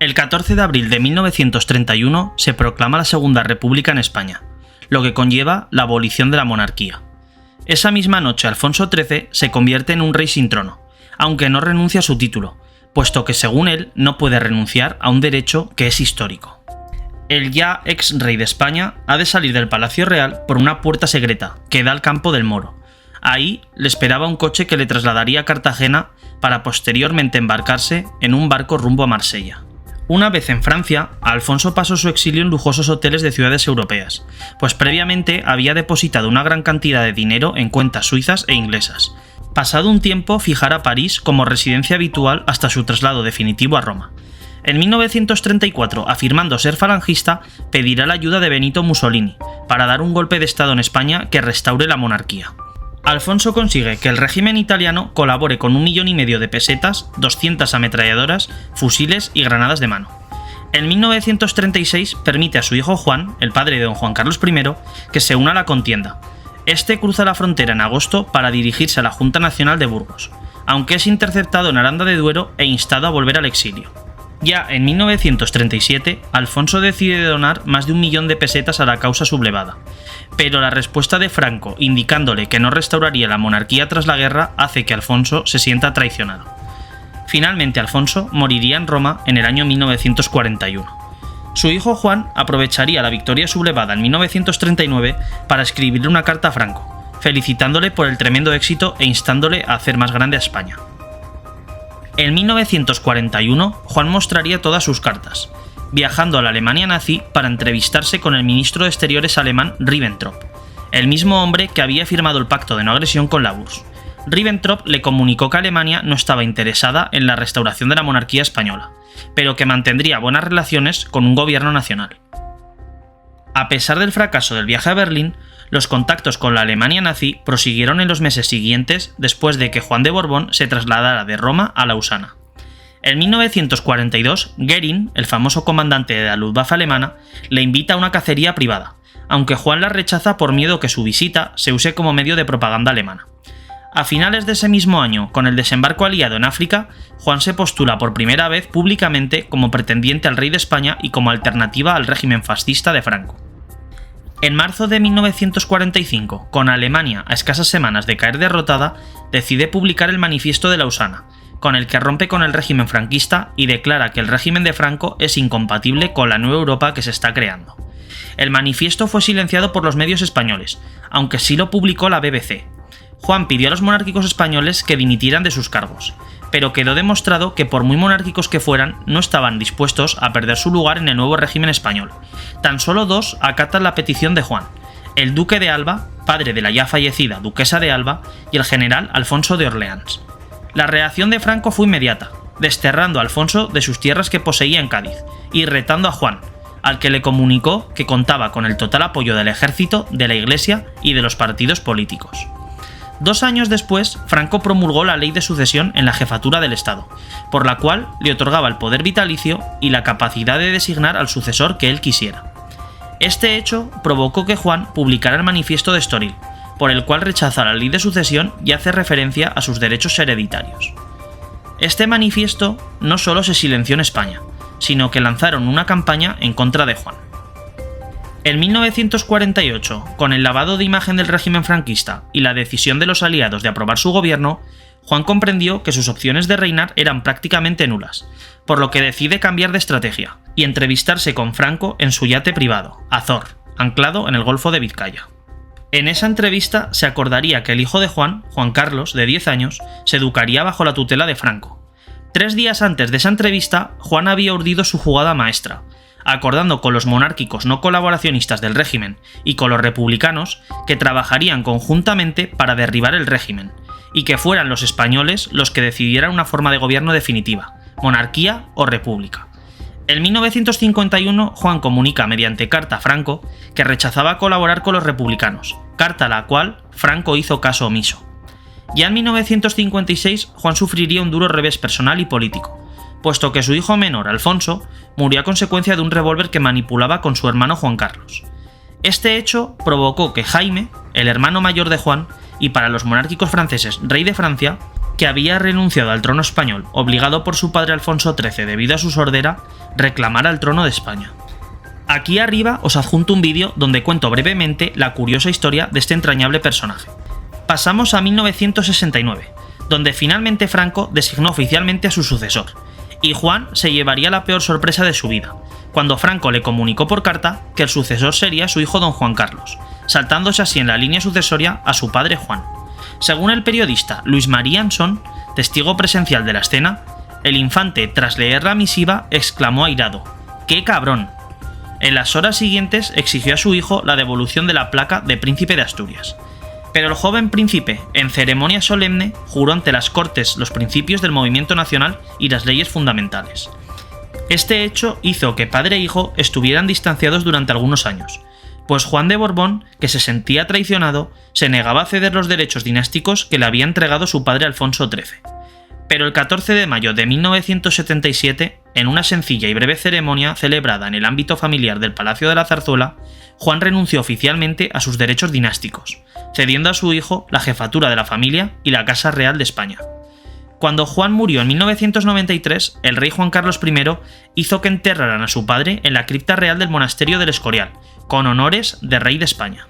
El 14 de abril de 1931 se proclama la Segunda República en España, lo que conlleva la abolición de la monarquía. Esa misma noche Alfonso XIII se convierte en un rey sin trono, aunque no renuncia a su título, puesto que según él no puede renunciar a un derecho que es histórico. El ya ex rey de España ha de salir del Palacio Real por una puerta secreta que da al Campo del Moro. Ahí le esperaba un coche que le trasladaría a Cartagena para posteriormente embarcarse en un barco rumbo a Marsella. Una vez en Francia, Alfonso pasó su exilio en lujosos hoteles de ciudades europeas, pues previamente había depositado una gran cantidad de dinero en cuentas suizas e inglesas. Pasado un tiempo, fijara París como residencia habitual hasta su traslado definitivo a Roma. En 1934, afirmando ser falangista, pedirá la ayuda de Benito Mussolini para dar un golpe de estado en España que restaure la monarquía. Alfonso consigue que el régimen italiano colabore con 1,5 millones de pesetas, 200 ametralladoras, fusiles y granadas de mano. En 1936 permite a su hijo Juan, el padre de don Juan Carlos I, que se una a la contienda. Este cruza la frontera en agosto para dirigirse a la Junta Nacional de Burgos, aunque es interceptado en Aranda de Duero e instado a volver al exilio. Ya en 1937, Alfonso decide donar más de 1 millón de pesetas a la causa sublevada, pero la respuesta de Franco, indicándole que no restauraría la monarquía tras la guerra, hace que Alfonso se sienta traicionado. Finalmente, Alfonso moriría en Roma en el año 1941. Su hijo Juan aprovecharía la victoria sublevada en 1939 para escribirle una carta a Franco, felicitándole por el tremendo éxito e instándole a hacer más grande a España. En 1941, Juan mostraría todas sus cartas, viajando a la Alemania nazi para entrevistarse con el ministro de Exteriores alemán Ribbentrop, el mismo hombre que había firmado el pacto de no agresión con la URSS. Ribbentrop le comunicó que Alemania no estaba interesada en la restauración de la monarquía española, pero que mantendría buenas relaciones con un gobierno nacional. A pesar del fracaso del viaje a Berlín, los contactos con la Alemania nazi prosiguieron en los meses siguientes después de que Juan de Borbón se trasladara de Roma a Lausana. En 1942, Goering, el famoso comandante de la Luftwaffe alemana, le invita a una cacería privada, aunque Juan la rechaza por miedo que su visita se use como medio de propaganda alemana. A finales de ese mismo año, con el desembarco aliado en África, Juan se postula por primera vez públicamente como pretendiente al rey de España y como alternativa al régimen fascista de Franco. En marzo de 1945, con Alemania a escasas semanas de caer derrotada, decide publicar el Manifiesto de Lausana, con el que rompe con el régimen franquista y declara que el régimen de Franco es incompatible con la nueva Europa que se está creando. El manifiesto fue silenciado por los medios españoles, aunque sí lo publicó la BBC. Juan pidió a los monárquicos españoles que dimitieran de sus cargos, pero quedó demostrado que por muy monárquicos que fueran, no estaban dispuestos a perder su lugar en el nuevo régimen español. Tan solo 2 acatan la petición de Juan: el duque de Alba, padre de la ya fallecida duquesa de Alba, y el general Alfonso de Orleans. La reacción de Franco fue inmediata, desterrando a Alfonso de sus tierras que poseía en Cádiz, y retando a Juan, al que le comunicó que contaba con el total apoyo del ejército, de la Iglesia y de los partidos políticos. 2 años después, Franco promulgó la ley de sucesión en la jefatura del Estado, por la cual le otorgaba el poder vitalicio y la capacidad de designar al sucesor que él quisiera. Este hecho provocó que Juan publicara el Manifiesto de Estoril, por el cual rechaza la ley de sucesión y hace referencia a sus derechos hereditarios. Este manifiesto no solo se silenció en España, sino que lanzaron una campaña en contra de Juan. En 1948, con el lavado de imagen del régimen franquista y la decisión de los aliados de aprobar su gobierno, Juan comprendió que sus opciones de reinar eran prácticamente nulas, por lo que decide cambiar de estrategia y entrevistarse con Franco en su yate privado, Azor, anclado en el Golfo de Vizcaya. En esa entrevista se acordaría que el hijo de Juan, Juan Carlos, de 10 años, se educaría bajo la tutela de Franco. 3 días antes de esa entrevista, Juan había urdido su jugada maestra, acordando con los monárquicos no colaboracionistas del régimen y con los republicanos que trabajarían conjuntamente para derribar el régimen, y que fueran los españoles los que decidieran una forma de gobierno definitiva, monarquía o república. En 1951, Juan comunica mediante carta a Franco que rechazaba colaborar con los republicanos, carta a la cual Franco hizo caso omiso. Ya en 1956, Juan sufriría un duro revés personal y político, puesto que su hijo menor, Alfonso, murió a consecuencia de un revólver que manipulaba con su hermano Juan Carlos. Este hecho provocó que Jaime, el hermano mayor de Juan, y para los monárquicos franceses rey de Francia, que había renunciado al trono español, obligado por su padre Alfonso XIII debido a su sordera, reclamara el trono de España. Aquí arriba os adjunto un vídeo donde cuento brevemente la curiosa historia de este entrañable personaje. Pasamos a 1969, donde finalmente Franco designó oficialmente a su sucesor, y Juan se llevaría la peor sorpresa de su vida, cuando Franco le comunicó por carta que el sucesor sería su hijo don Juan Carlos, saltándose así en la línea sucesoria a su padre Juan. Según el periodista Luis María Ansón, testigo presencial de la escena, el infante, tras leer la misiva, exclamó airado: ¡qué cabrón! En las horas siguientes exigió a su hijo la devolución de la placa de príncipe de Asturias. Pero el joven príncipe, en ceremonia solemne, juró ante las Cortes los principios del movimiento nacional y las leyes fundamentales. Este hecho hizo que padre e hijo estuvieran distanciados durante algunos años, pues Juan de Borbón, que se sentía traicionado, se negaba a ceder los derechos dinásticos que le había entregado su padre Alfonso XIII. Pero el 14 de mayo de 1977, en una sencilla y breve ceremonia celebrada en el ámbito familiar del Palacio de la Zarzuela, Juan renunció oficialmente a sus derechos dinásticos, cediendo a su hijo la jefatura de la familia y la Casa Real de España. Cuando Juan murió en 1993, el rey Juan Carlos I hizo que enterraran a su padre en la cripta real del monasterio del Escorial, con honores de rey de España.